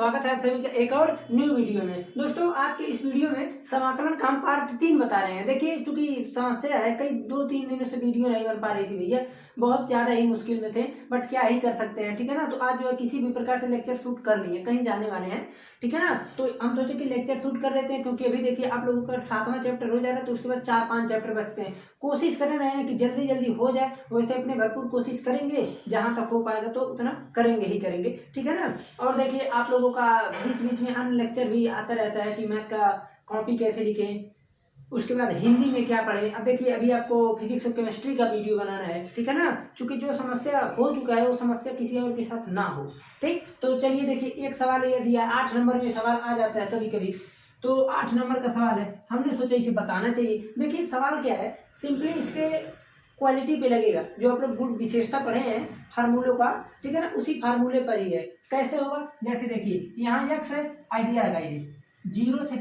स्वागत है आप सभी का एक और न्यू वीडियो में। दोस्तों आज के इस वीडियो में समाकलन का हम पार्ट 3 बता रहे हैं। देखिए चूंकि समस्या है, कई 2-3 दिनों से वीडियो नहीं बन पा रही थी भैया, बहुत ज्यादा ही मुश्किल में थे, बट क्या ही कर सकते हैं, ठीक है ना। तो आज जो है किसी भी प्रकार से लेक्चर शूट कर लिए, कहीं जाने वाले हैं, ठीक है ना। तो हम सोचे कि लेक्चर शूट कर लेते हैं, क्योंकि अभी देखिए आप लोगों का 7वां चैप्टर हो जा रहा है, तो उसके बाद 4-5 चैप्टर बचते हैं। कोशिश कर रहे हैं कि जल्दी जल्दी हो जाए, वैसे अपने भरपूर कोशिश करेंगे, जहां तक हो पाएगा तो उतना करेंगे ही करेंगे, ठीक है ना। और देखिए आप लोगों का बीच बीच में अन्य लेक्चर भी आता रहता है कि मैथ का कॉपी कैसे लिखें, उसके बाद हिंदी में क्या पढ़ें। अब देखिए अभी आपको फिजिक्स और केमिस्ट्री का वीडियो बनाना है, ठीक है ना, क्योंकि जो समस्या हो चुका है वो समस्या किसी और के साथ ना हो, ठीक। तो चलिए देखिए एक सवाल ये दिया, 8 नंबर में सवाल आ जाता है कभी कभी, तो 8 नंबर का सवाल है, हमने सोचा इसे बताना चाहिए। देखिए सवाल क्या है, सिंपली इसके क्वालिटी पे लगेगा, जो आप लोग गुण विशेषता पढ़े हैं फार्मूलों का, ठीक है ना, उसी फार्मूले पर ही है। कैसे होगा, जैसे देखिए यहाँ एक्स है, आइडिया लगाइए 0 से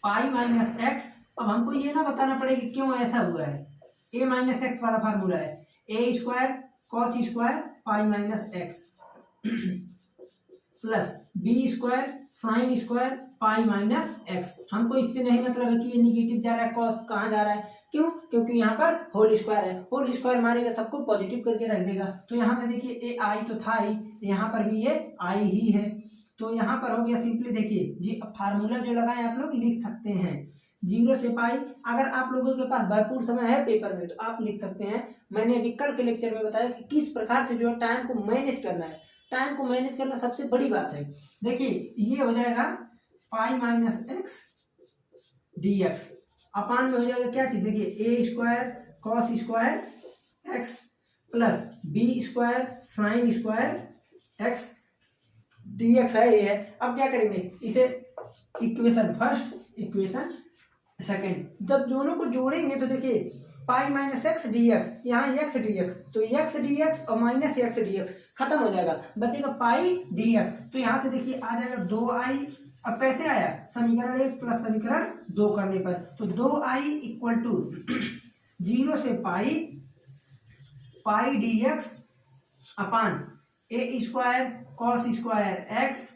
पाई माइनस एक्स। अब हमको ये ना बताना पड़ेगा कि क्यों ऐसा हुआ है, ए माइनस एक्स वाला फार्मूला है, A square cos square pi minus X plus B square sine square pi minus X. हमको इससे नहीं मतलब है कि ये निगेटिव जा रहा है, कॉस कहाँ जा रहा है, क्यों, क्योंकि यहाँ पर होल स्क्वायर है, होल स्क्वायर मारेगा सबको पॉजिटिव करके रख देगा। तो यहाँ से देखिए ए आई तो था ही, यहाँ पर भी ये आई ही है, तो यहाँ पर हो गया सिंपली। देखिए जी फार्मूला जो लगाए आप लोग लिख सकते हैं 0 से पाई। अगर आप लोगों के पास भरपूर समय है पेपर में तो आप लिख सकते हैं। मैंने अभी कल के लेक्चर में बताया कि किस प्रकार से जो है टाइम को मैनेज करना है। टाइम को मैनेज करना सबसे बड़ी बात है। देखिए ये हो जाएगा pi minus X D x, upon में हो जाएगा क्या चीज, देखिए A square cos square X plus B square sine square x D X है, ये है। अब क्या करेंगे, इसे इक्वेशन फर्स्ट इक्वेशन सेकंड, जब दोनों को जोड़ेंगे तो देखिए पाई माइनस एक्स डी एक्स, यहाँ एक्स डी एक्स, तो एक्स डी एक्स और माइनस एक्स डी एक्स खत्म हो जाएगा, बचेगा पाई डी एक्स। तो यहाँ से देखिए आ जाएगा 2i। अब कैसे आया, समीकरण 1 प्लस समीकरण 2 करने पर, तो 2i इक्वल टू 0 से पाई डी एक्स अपान ए square cos square X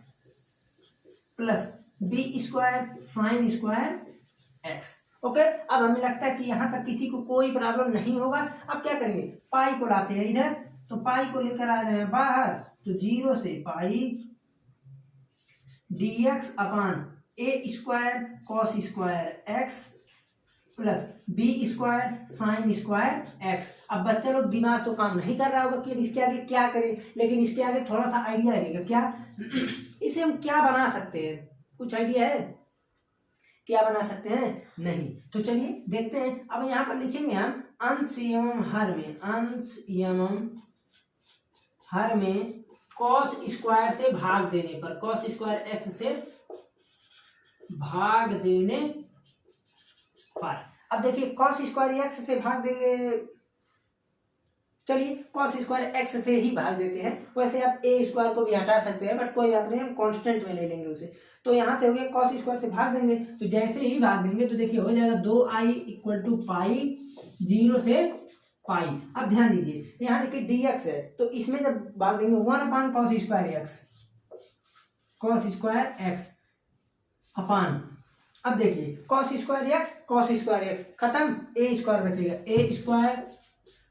plus B square sine square X. Okay, अब हमें लगता है कि यहां तक किसी को कोई प्रॉब्लम नहीं होगा। अब क्या करेंगे, पाई को लाते हैं इधर, तो पाई को लेकर आ रहे हैं बाहर, तो 0 से पाई डी एक्स अपान ए square cos square X plus B square sine square x. अब बच्चा लोग दिमाग तो काम नहीं कर रहा होगा कि अब इसके आगे क्या करें, लेकिन इसके आगे थोड़ा सा आइडिया लगेगा। क्या इसे हम क्या बना सकते हैं, कुछ आइडिया है क्या बना सकते हैं, नहीं। तो चलिए देखते हैं। अब यहाँ पर लिखेंगे हम अंश एवं हर में, अंश एवं हर में कॉस स्क्वायर से भाग देने पर, कॉस स्क्वायर एक्स से भाग देने पर। अब देखिए कॉस स्क्वायर एक्स से भाग देंगे, चलिए कॉस स्क्वायर एक्स से ही भाग देते हैं। वैसे आप ए स्क्वायर को भी हटा सकते हैं, बट कोई बात नहीं, हम कांस्टेंट में ले लेंगे उसे। तो यहाँ से हो गया कॉस स्क्वायर से भाग देंगे, तो जैसे ही भाग देंगे तो देखिए हो जाएगा 2i इक्वल टू पाई 0 से पाई। अब ध्यान दीजिए यहाँ देखिए dx है, तो इसमें जब भाग देंगे 1 upon cos square X, cos square X upon, अब देखिए कॉस स्क्वायर एक्स खत्म, ए स्क्वायर बचेगा, A square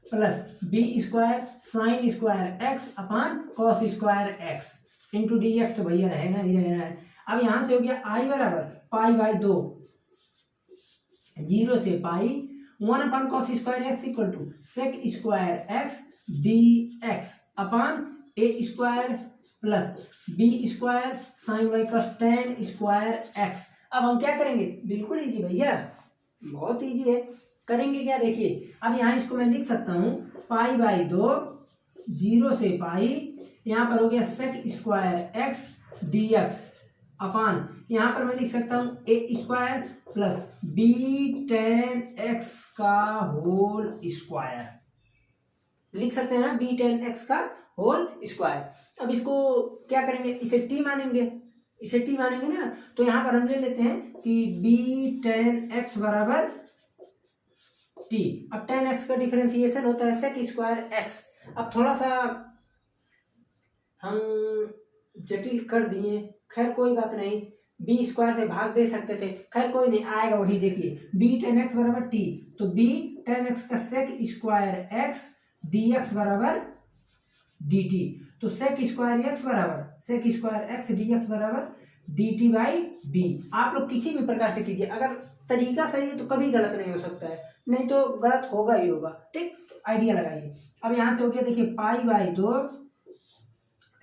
plus B square sine square X upon cos square X into D X, तो भैया रहेगा ही रहना है। अब यहां से हो गया आई बराबर पाई बाई 2, 0 से pi 1 upon cos square x equal to sec square x D x upon A square plus B square sine by cos tan square x. अब हम क्या करेंगे, बिल्कुल इजी भैया, बहुत इजी है। करेंगे क्या, देखिए अब यहाँ इसको मैं लिख सकता हूँ पाई बाई 2, 0 से पाई, यहाँ पर हो गया sec square x D x upon, यहाँ पर मैं लिख सकता हूँ A square plus B tan x का होल स्क्वायर, लिख सकते हैं ना, बी टेन एक्स का होल स्क्वायर। अब इसको क्या करेंगे, इसे टी मानेंगे, इसे टी मानेंगे ना, तो यहाँ पर हम ले लेते हैं कि बी टेन एक्स बराबर टी। अब टेन एक्स का डिफरेंशिएशन होता है सेक स्क्वायर एक्स। अब थोड़ा सा हम जटिल कर दिए, खैर कोई बात नहीं, बी स्क्वायर से भाग दे सकते थे, खैर कोई नहीं, आएगा वही। देखिए बी टेन एक्स बराबर टी, तो बी टेन एक्स का sec square x D x बराबर डी टी, तो सेक स्क्वायर एक्स बराबर sec square x D x बराबर डी टी बाई बी। आप लोग किसी भी प्रकार से कीजिए, अगर तरीका सही है तो कभी गलत नहीं हो सकता है, नहीं तो गलत होगा ही होगा। ठीक, तो आइडिया लगाइए। अब यहाँ से हो गया, देखिए पाई बाई 2,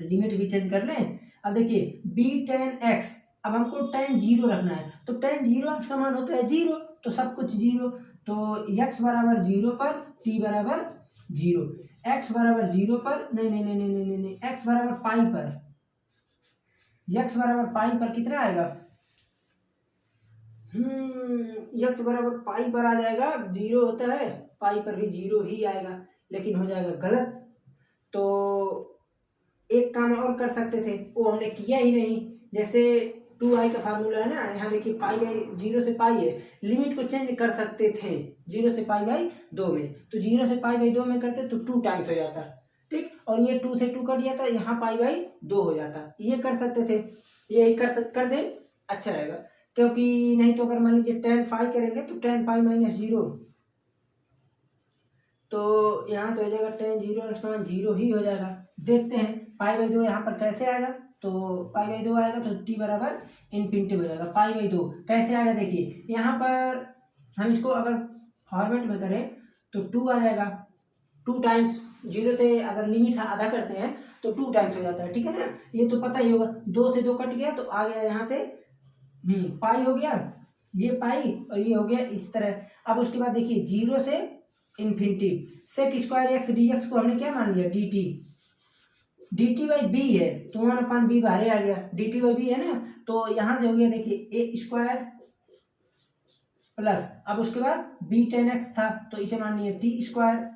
लिमिट भी चेंज कर लें। अब देखिए बी टेन एक्स, अब हमको टेन जीरो रखना है, तो टेन जीरो एक्स का मान होता है जीरो, तो सब कुछ जीरो, तो एक्स बराबर जीरो पर टी बराबर जीरो, एक्स बराबर जीरो पर नहीं नहीं नहीं नहीं नहीं नहीं एक्स बराबर पाई पर, एक्स बराबर पाई पर कितना आएगा, एक्स बराबर पाई पर आ जाएगा, जीरो होता है पाई पर भी जीरो ही आएगा, लेकिन हो जाएगा गलत। तो एक काम और कर सकते थे, वो हमने किया ही नहीं। जैसे 2i का फार्मूला है ना, यहाँ देखिए पाई बाई जीरो से पाई है, लिमिट को चेंज कर सकते थे जीरो से पाई बाई 2 में, तो जीरो से पाई बाई 2 में करते तो 2 टाइम्स हो जाता। ठीक, और ये 2 से 2 कट जाता, यहाँ पाई बाई 2 हो जाता, ये कर सकते थे, ये कर दे अच्छा रहेगा। क्योंकि नहीं तो अगर मान लीजिए टेन पाई करेंगे तो टेन पाई माइनस जीरो, तो यहाँ से हो जाएगा टेन जीरो जीरो ही हो जाएगा। देखते हैं पाई बाई 2 यहाँ पर कैसे आएगा, तो पाई बाई 2 आएगा तो टी बराबर इन्फिनिटी हो जाएगा। पाई बाई 2 कैसे आएगा, देखिए यहाँ पर हम इसको अगर फॉर्मेट में करें तो 2 आ जाएगा, 2 टाइम्स जीरो से अगर लिमिट आधा करते हैं तो 2 टाइम्स हो जाता है। ठीक है ना, ये तो पता ही होगा, 2 से 2 कट गया तो आ गया यहाँ से पाई हो गया, ये पाई और ये हो गया इस तरह। अब उसके बाद देखिए जीरो से infinity, sec square x D x को हमने क्या मान लिया, d t, d t by b है, तो 1/b बाहर आ गया, डी टी बाई बी है ना, तो यहाँ से हो गया देखिए ए स्क्वायर प्लस, अब उसके बाद बी टेन एक्स था तो इसे मान लिया टी स्क्वायर,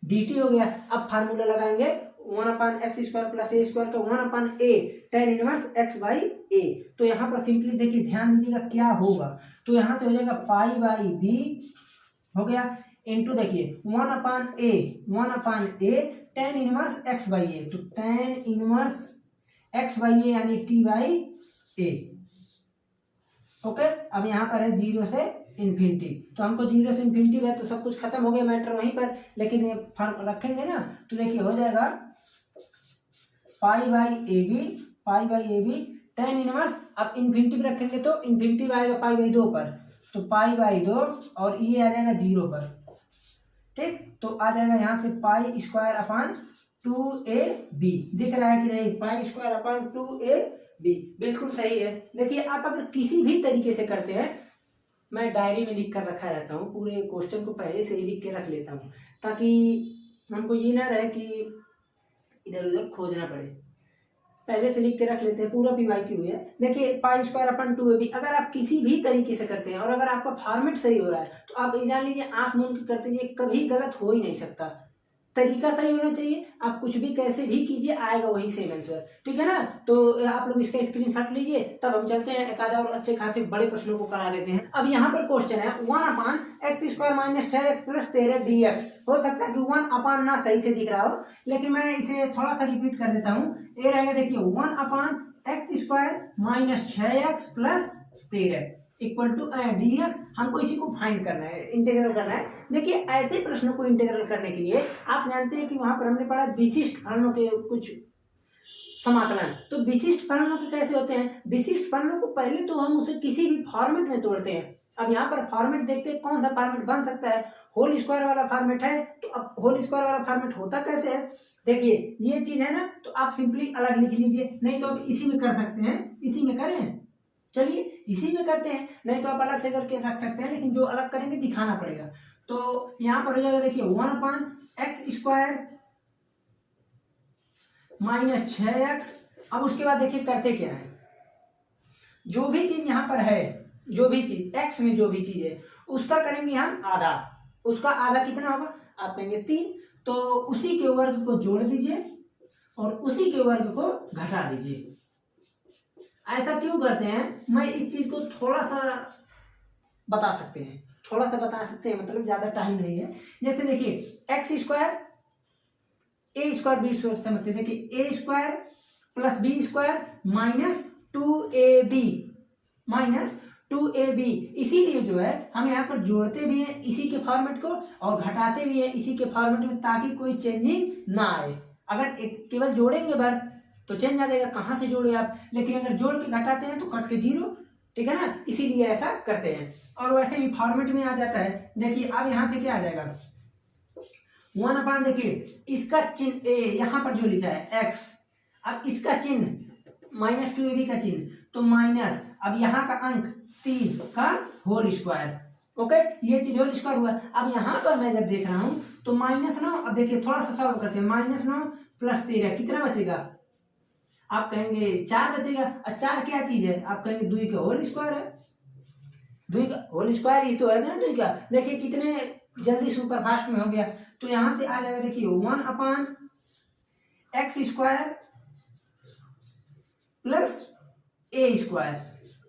डी टी हो गया। अब फार्मूला लगाएंगे 1/x स्क्वायर प्लस ए स्क्वायर का 1/a tan inverse X by A, तो यहाँ पर सिंपली देखिए ध्यान दीजिएगा क्या होगा, तो यहाँ से हो जाएगा पाई बाई बी हो गया, इंटू देखिए 1/a tan inverse X by A, तो tan inverse X by A यानी टी बाई ए। ओके, अब यहाँ पर है जीरो से इन्फिनिटी, तो हमको जीरो से इन्फिनिटी है तो सब कुछ खत्म हो गया मैटर वहीं पर, लेकिन ये फॉर्म रखेंगे ना तो देखिए हो जाएगा pi by a b tan inverse, अब इन्फिनिटी पे रखेंगे तो इन्फिनिटी आएगा पाई बाई 2 पर, तो पाई बाई 2 और ये आ जाएगा जीरो पर। ठीक, तो आ जाएगा यहाँ से पाई स्क्वायर अपान 2ab, दिख रहा है कि नहीं, पाई स्क्वायर अपान 2ab, बिल्कुल सही है। देखिए आप अगर किसी भी तरीके से करते हैं, मैं डायरी में लिख कर रखा रहता हूँ, पूरे क्वेश्चन को पहले से ही लिख के रख लेता हूँ, ताकि हमको ये ना रहे कि इधर उधर खोजना पड़े, पहले से लिख के रख लेते हैं। पूरा PYQ है, देखिए पाई स्क्वायर अपन 2ab, अगर आप किसी भी तरीके से करते हैं और अगर आपका फॉर्मेट सही हो रहा है तो आप ये जान लीजिए आंख मूंद के करते जाइए, कभी गलत हो ही नहीं सकता, तरीका सही होना चाहिए, आप कुछ भी कैसे भी कीजिए आएगा वही सेम आंसर। ठीक है ना, तो आप लोग इसका स्क्रीनशॉट लीजिए, तब हम चलते हैं एक आधा और अच्छे खासे बड़े प्रश्नों को करा देते हैं। अब यहाँ पर क्वेश्चन है 1/x square minus 6x plus 13 dx, हो सकता है कि 1 ना सही से दिख रहा हो, लेकिन मैं इसे थोड़ा सा रिपीट कर देता हूँ। ये रहेगा देखिए 1/x square minus 6x plus 13 equal to dx, हमको इसी को फाइंड करना है, इंटीग्रल करना है। देखिए ऐसे प्रश्नों को इंटीग्रल करने के लिए आप जानते हैं कि वहां पर हमने पढ़ा विशिष्ट फलनों के कुछ समाकलन, तो विशिष्ट फलनों के कैसे होते हैं, विशिष्ट फलनों को पहले तो हम उसे किसी भी फॉर्मेट में तोड़ते हैं। अब यहाँ पर फॉर्मेट देखते हैं कौन सा फॉर्मेट बन सकता है, होल स्क्वायर वाला फॉर्मेट है, तो अब होल स्क्वायर वाला फॉर्मेट होता कैसे है, देखिए ये चीज है ना, तो आप सिंपली अलग लिख लीजिए, नहीं तो अब इसी में कर सकते हैं, इसी में करें, चलिए इसी में करते हैं, नहीं तो आप अलग से करके रख सकते हैं, लेकिन जो अलग करेंगे दिखाना पड़ेगा। तो यहाँ पर हो जाएगा देखिए 1/x स्क्वायर माइनस 6x। अब उसके बाद देखिए करते क्या है, जो भी चीज यहाँ पर है, जो भी चीज x में जो भी चीज है उसका करेंगे हम आधा, उसका आधा कितना होगा, आप कहेंगे 3, तो उसी के वर्ग को जोड़ दीजिए और उसी के वर्ग को घटा दीजिए। ऐसा क्यों करते हैं, मैं इस चीज को थोड़ा सा बता सकते हैं, मतलब ज्यादा टाइम नहीं है। जैसे देखिए X square A square B square समझते हैं, देखिए A square plus B square minus 2ab minus 2ab। इसीलिए जो है हम यहाँ पर जोड़ते भी हैं इसी के फॉर्मेट को और घटाते भी हैं इसी के फॉर्मेट में, ताकि कोई चेंजिंग ना आए। अगर केवल जोड़ेंगे बार तो चेंज आ जाएगा, कहाँ से जोड़े आप, लेकिन अगर जोड़ के घटाते हैं तो कट के जीरो, ठीक है ना, इसीलिए ऐसा करते हैं। और वैसे भी फॉर्मेट में आ जाता है। देखिए अब यहाँ से क्या आ जाएगा 1/, देखिए इसका चिन्ह ए यहाँ पर जो लिखा है x, अब इसका चिन्ह माइनस 2ab का चिन्ह, तो माइनस, अब यहाँ का अंक 3 का होल स्क्वायर, ओके, ये चीज होल स्क्वायर हुआ। अब यहाँ पर मैं जब देख रहा हूँ तो -9, अब देखिए थोड़ा सा सॉल्व करते हैं, -9 प्लस 13 कितना बचेगा, आप कहेंगे 4 बचेगा। और 4 क्या चीज है, आप कहेंगे 2 का होल स्क्वायर है, 2 का होल स्क्वायर ही तो है ना 2 का। देखिए कितने जल्दी सुपर फास्ट में हो गया। तो यहां से आ जाएगा, देखिए 1/x² प्लस a स्क्वायर,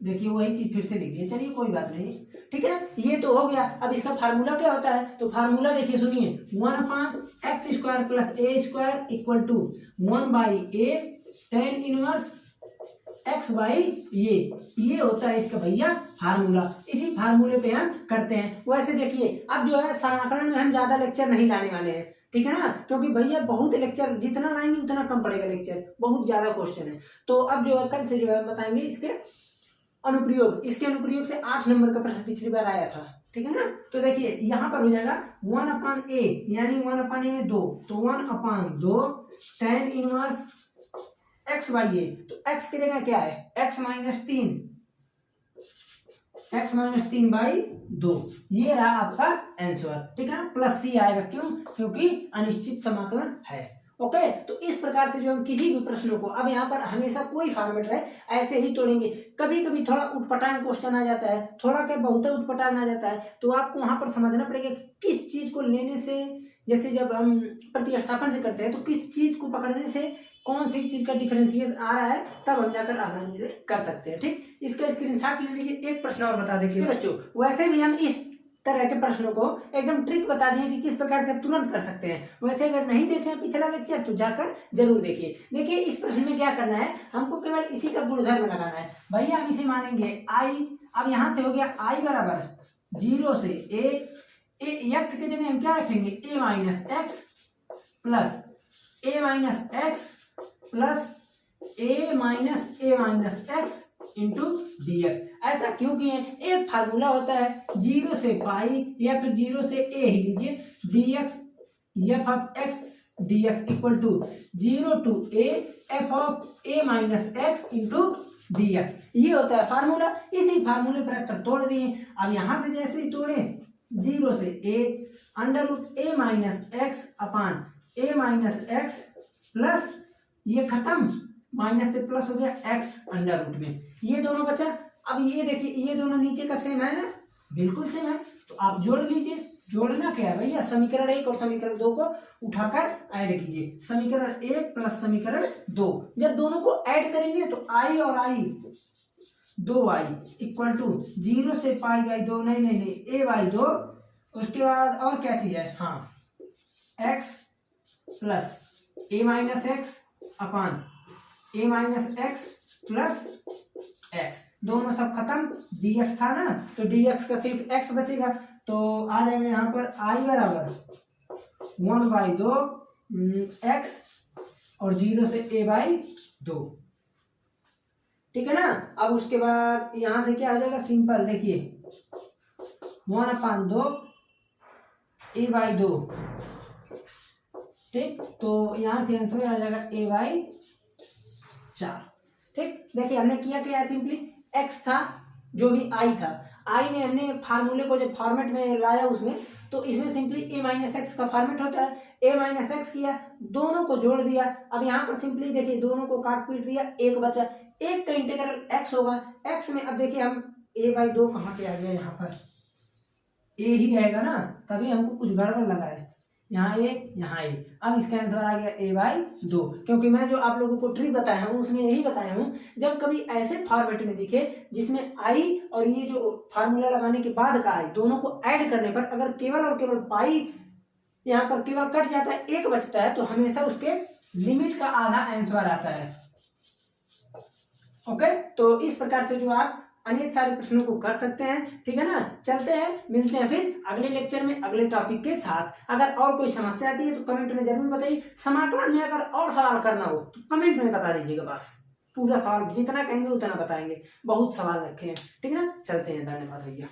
देखिए वही चीज फिर से लिख दिए, चलिए कोई बात नहीं, ठीक है ना, ये तो हो गया। अब इसका फार्मूला क्या होता है, तो फार्मूला देखिए सुनिए, 1/x² plus a² equal to 1/a tan inverse x/, ये होता है इसका भैया फार्मूला। इसी फार्मूले पे हम करते हैं। वैसे देखिए अब जो है समाकलन में हम ज्यादा लेक्चर नहीं लाने वाले हैं, ठीक है ना, क्योंकि भैया बहुत लेक्चर जितना लाएंगे उतना कम पड़ेगा लेक्चर, बहुत ज्यादा क्वेश्चन है। तो अब जो है कल से जो है बताएंगे इसके अनुप्रयोग। इसके अनुप्रयोग से 8 नंबर का प्रश्न पिछली बार आया था, ठीक है ना। तो देखिए यहाँ पर हो जाएगा 1/a यानी 1/a में 2, तो 1/2 tan इनवर्स x/a, तो x की जगह क्या है x - 3, x - 3/2, ये रहा आपका आंसर, ठीक है ना। प्लस c आएगा, क्यों, क्योंकि अनिश्चित समाकलन है, ओके। तो इस प्रकार से जो हम किसी भी प्रश्नों को, अब यहाँ पर हमेशा कोई फॉर्मेट रहे ऐसे ही तोड़ेंगे। कभी कभी थोड़ा उटपटांग क्वेश्चन आ जाता है, थोड़ा क्या बहुत उटपटांग आ जाता है, तो आपको वहां पर समझना पड़ेगा किस चीज को लेने से, जैसे जब हम प्रतिस्थापन से करते हैं तो किस चीज को पकड़ने से कौन सी चीज का डिफरेंशिएशन आ रहा है, तब हम जाकर आसानी से कर सकते हैं, ठीक। इसका स्क्रीनशॉट ले लीजिए। एक प्रश्न और बता देखिए बच्चों, वैसे भी हम इस तरह के प्रश्नों को एकदम ट्रिक बता दिए कि किस प्रकार से आप तुरंत कर सकते हैं। वैसे अगर नहीं देखे पिछला लेक्चर तो जाकर जरूर देखिए। देखिए इस प्रश्न में क्या करना है, हमको केवल इसी का गुणधर्म लगाना है भैया। हम इसे मानेंगे i, अब यहां से हो गया i बराबर 0 से a x के जगह हम क्या रखेंगे a - x plus a - x into dx। ऐसा क्यों किए, एक फार्मूला होता है 0 से पाई या फिर 0 से a ही लीजिए, dx f(x) dx equal to 0 to a f(a - x) into dx, ये होता है फार्मूला। इसी फार्मूले पर रखकर तोड़ दिए। अब यहां से जैसे ही तोड़े 0 से a √a - x upon a - x plus ये खत्म, माइनस से प्लस हो गया x अंडर रूट में, ये दोनों बचा। अब ये देखिए ये दोनों नीचे का सेम है ना, बिल्कुल सेम है, तो आप जोड़ लीजिए। जोड़ना क्या है भैया, समीकरण 1 और समीकरण 2 को उठाकर ऐड कीजिए, समीकरण 1 प्लस समीकरण 2। जब दोनों को ऐड करेंगे तो i और i 2i इक्वल टू 0 से π/2, नहीं a/2, उसके बाद और क्या चीज है, हाँ x plus a - x upon a - x plus x, दोनों सब खत्म, dx था ना, तो dx का सिर्फ x बचेगा, तो आ जाएगा यहाँ पर i बराबर 1/2 x और 0 से a/2, ठीक है ना। अब उसके बाद यहाँ से क्या हो जाएगा, सिंपल देखिए 1/2 a/2, ठीक, तो यहाँ से आंसर आ जाएगा a/4, ठीक। देखिए हमने किया क्या है, सिंपली x था जो भी i था, i में हमने फार्मूले को जब फॉर्मेट में लाया उसमें, तो इसमें सिंपली a - x का फॉर्मेट होता है, a - x किया, दोनों को जोड़ दिया। अब यहाँ पर सिंपली देखिए दोनों को काट पीट दिया, एक बचा, एक का इंटीग्रल x होगा, x में अब देखिए हम a/2 कहाँ से आ गया, यहाँ पर a ही रहेगा ना, तभी हमको कुछ गड़बड़ लगा है, यहाँ a यहाँ a। अब इसका आंसर आ गया a/2, क्योंकि मैं जो आप लोगों को ट्रिक बताया हूँ उसमें यही बताया हूँ, जब कभी ऐसे फॉर्मेट में दिखे जिसमें i और ये जो फार्मूला लगाने के बाद का i दोनों को ऐड करने पर अगर केवल और केवल पाई यहाँ पर केवल कट जाता है, एक बचता है, तो हमेशा उसके लिमिट का आधा आंसर आता है, ओके, तो इस प्रकार से जो आप अनेक सारे प्रश्नों को कर सकते हैं, ठीक है ना। चलते हैं, मिलते हैं फिर अगले लेक्चर में अगले टॉपिक के साथ। अगर और कोई समस्या आती है तो कमेंट में जरूर बताइए। समाकलन में अगर और सवाल करना हो तो कमेंट में बता दीजिएगा, बस पूरा सवाल जितना कहेंगे उतना बताएंगे, बहुत सवाल रखे हैं, ठीक है ना। चलते हैं, धन्यवाद भैया।